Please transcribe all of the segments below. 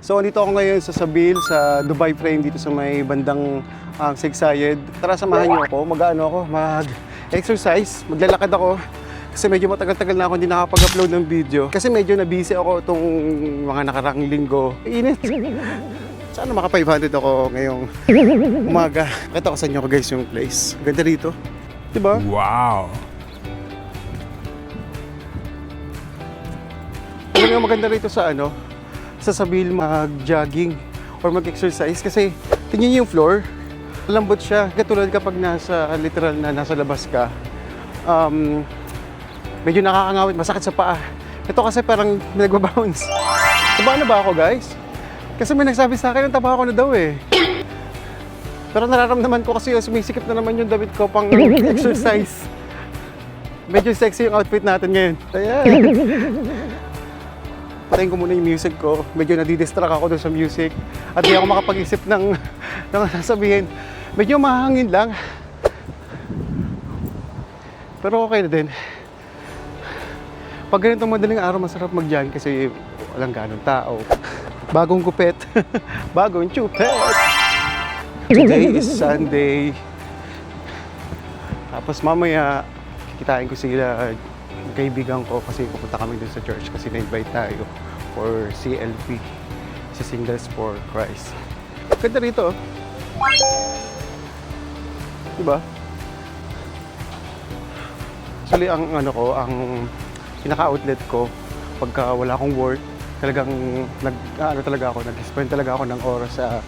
So, dito ako ngayon sa Sabil, sa Dubai Frame, dito sa may bandang Sigsayed. Tara, samahan niyo ako. Mag-exercise. Maglalakad ako. Kasi medyo matagal-tagal na ako hindi nakapag-upload ng video. Kasi medyo na-busy ako itong mga nakarang linggo. Init. Sana maka 500 ako ngayong umaga. Pakita ko sa inyo guys yung place. Ganda rito. Diba? Wow! Alam mo maganda rito sa sa Sabil mag-jogging or mag-exercise kasi tingnan niyo yung floor. Lambot siya. Katulad kapag literal na nasa labas ka. Medyo nakakangawit, masakit sa paa. Ito kasi parang nagbabounce. Taba na ba ako guys? Kasi may nagsabi sa akin, taba ako na daw eh. Pero nararamdaman ko kasi sumisikip na naman yung damit ko pang exercise. Medyo sexy yung outfit natin ngayon. Ayan. Patayin ko muna yung music ko. Medyo nadidistract ako dun sa music. At di ako makapag-isip ng sasabihin. Medyo mahangin lang. Pero okay na din. Pag ganitong madaling araw, masarap mag-jogging kasi walang ganong tao. Bagong gupet. Bagong chupet. Today is Sunday. Tapos mamaya, kikitain ko sila kaibigan ko kasi pupunta kami dun sa church kasi na-invite tayo for CLP, si Singles for Christ. Ganda rito. Diba? Actually, ang pinaka-outlet ko pagka wala akong work, talagang nag-spend talaga ako ng oras sa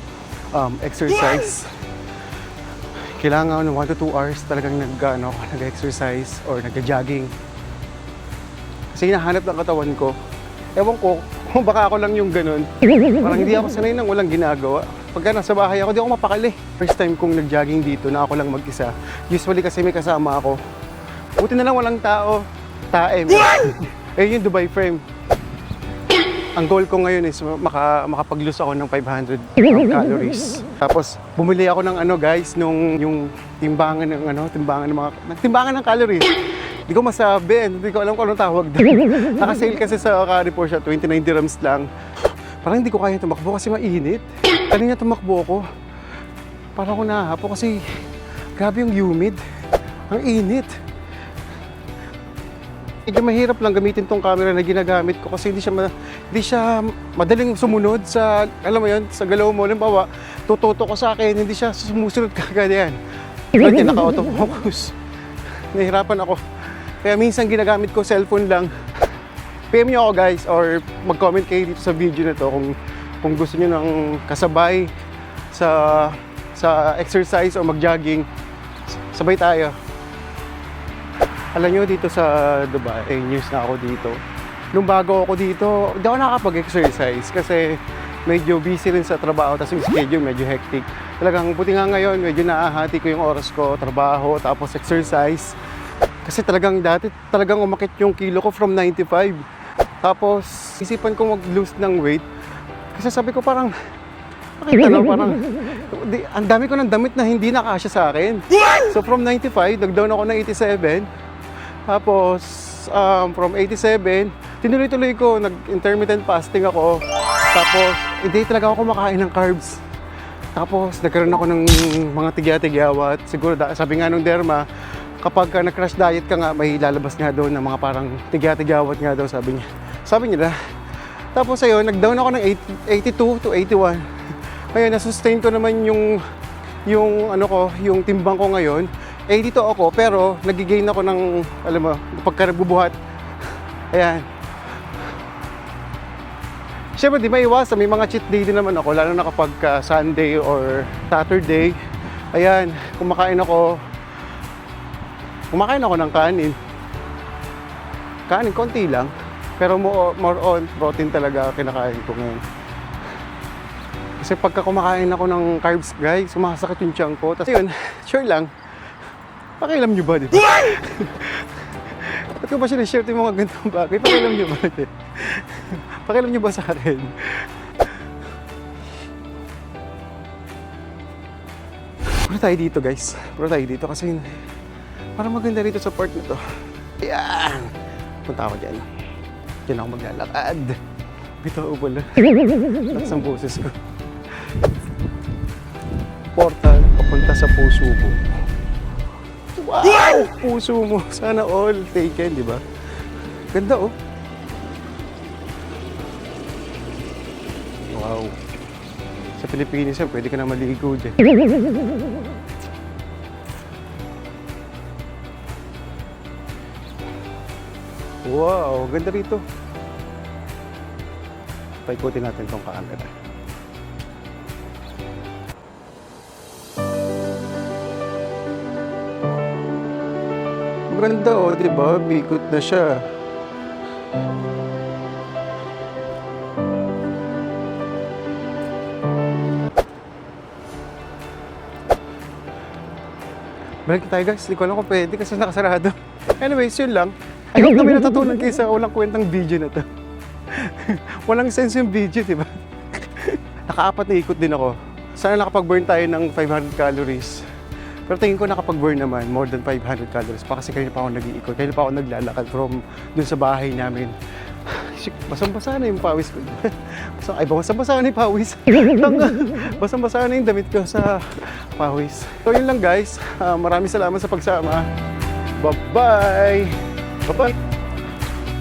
exercise. Kailangan 1 to 2 hours talagang nag-exercise or nag-jogging. Kasi hinahanap ng katawan ko. Ewan ko, kung baka ako lang yung ganun. Parang hindi ako sanay nang walang ginagawa. Pagka nasa bahay ako, di ako mapakali. First time kong nag-jogging dito na ako lang mag-isa. Usually kasi may kasama ako. Buti na lang walang tao. Taem. Yung Dubai Frame. Ang goal ko ngayon is makapag-lose ako ng 500 calories. Tapos bumili ako ng guys, yung timbangan ng calories. Hindi ko masabi, hindi ko alam kung anong tawag doon. Naka-sale kasi sa Carrefour siya, 29 dirhams lang. Parang hindi ko kaya tumakbo kasi mainit. Kanina tumakbo ako. Parang ako nahapo kasi grabe yung humid. Ang init. Medyo mahirap lang gamitin tong camera na ginagamit ko kasi hindi siya madaling sumunod sa, alam mo yun, sa galaw mo. Halimbawa, tututo ko sa akin, hindi siya sumusunod kagad yan. Kaya naka-autofocus. Nahihirapan ako. Kaya minsan ginagamit ko cellphone lang. PM nyo ako guys or mag-comment kayo dito sa video na to kung gusto nyo ng kasabay sa exercise o mag-jogging. Sabay tayo. Alam nyo dito sa Dubai, news na ako dito. Nung bago ako dito, hindi ako nakapag-exercise kasi medyo busy rin sa trabaho tapos yung schedule medyo hectic. Talagang buti nga ngayon, medyo naahati ko yung oras ko, trabaho, tapos exercise. Kasi dati talagang umakit yung kilo ko from 95. Tapos isipan ko mag-lose ng weight. Kasi sabi ko parang ang dami ko ng damit na hindi nakasya sa akin. So from 95, nag-down ako ng 87. Tapos from 87, tinuloy-tuloy ko, nag-intermittent fasting ako. Tapos hindi talaga ako kumakain ng carbs. Tapos nagkaroon ako ng mga tigya-tigyawat. Siguro sabi nga nung derma, kapag nag-crash diet ka nga, may lalabas nga doon ng mga parang tigya-tigyawat nga daw, sabi nila. Tapos ayun, nag-down ako ng 82 to 81. Ngayon, na-sustain ko naman yung timbang ko ngayon. 82 ako, pero nag-gain ako ng, alam mo, pagka nagbubuhat. Ayan. Siyempre, di maiwasan, may mga cheat day din naman ako, lalo na kapag Sunday or Saturday. Ayan, kumakain ako ng kanin. Kanin, konti lang. Pero more on protein talaga kinakain ko ngayon. Kasi pagka kumakain ako ng carbs, guys, sumasakit yung tiyan ko. Tapos yun, sure lang. Pakialam nyo ba, di ba? Ba't ko ba sinishare yung mga ganitong bagay? Pakialam nyo ba? Pakialam nyo ba sa akin? Puro tayo dito, guys. Puro tayo dito kasi parang maganda rito sa part na to. Ayan. Punta ako dyan. Diyan ako maglalakad. Bitaw pala. Lakas ang boses ko. Portal papunta sa puso mo. Wow! Puso mo. Sana all taken, di ba? Ganda oh. Wow. Sa Pilipinas yan, pwede ka na maligo dyan. Wow, ganda rito. Paikutin natin tong camera. Maganda oh, di ba? Bikot na siya. Balik tayo guys, hindi ko alam kung pwede kasi nakasarado. Anyways, yun lang. I hope na may natutunan kayo sa walang kwentang video na to. Walang sense yung video, di ba? Naka-4 na ikot din ako. Sana nakapag-burn tayo ng 500 calories. Pero tingin ko nakapag-burn naman, more than 500 calories. Pa kasi kanina pa ako nag-iikot, kanina pa ako naglalakad from dun sa bahay namin. Basang-basa na yung pawis ko. Basang-basa na yung pawis. Basang-basa na yung damit ko sa pawis. So yun lang guys, maraming salamat sa pagsama. Bye-bye! Bye-bye!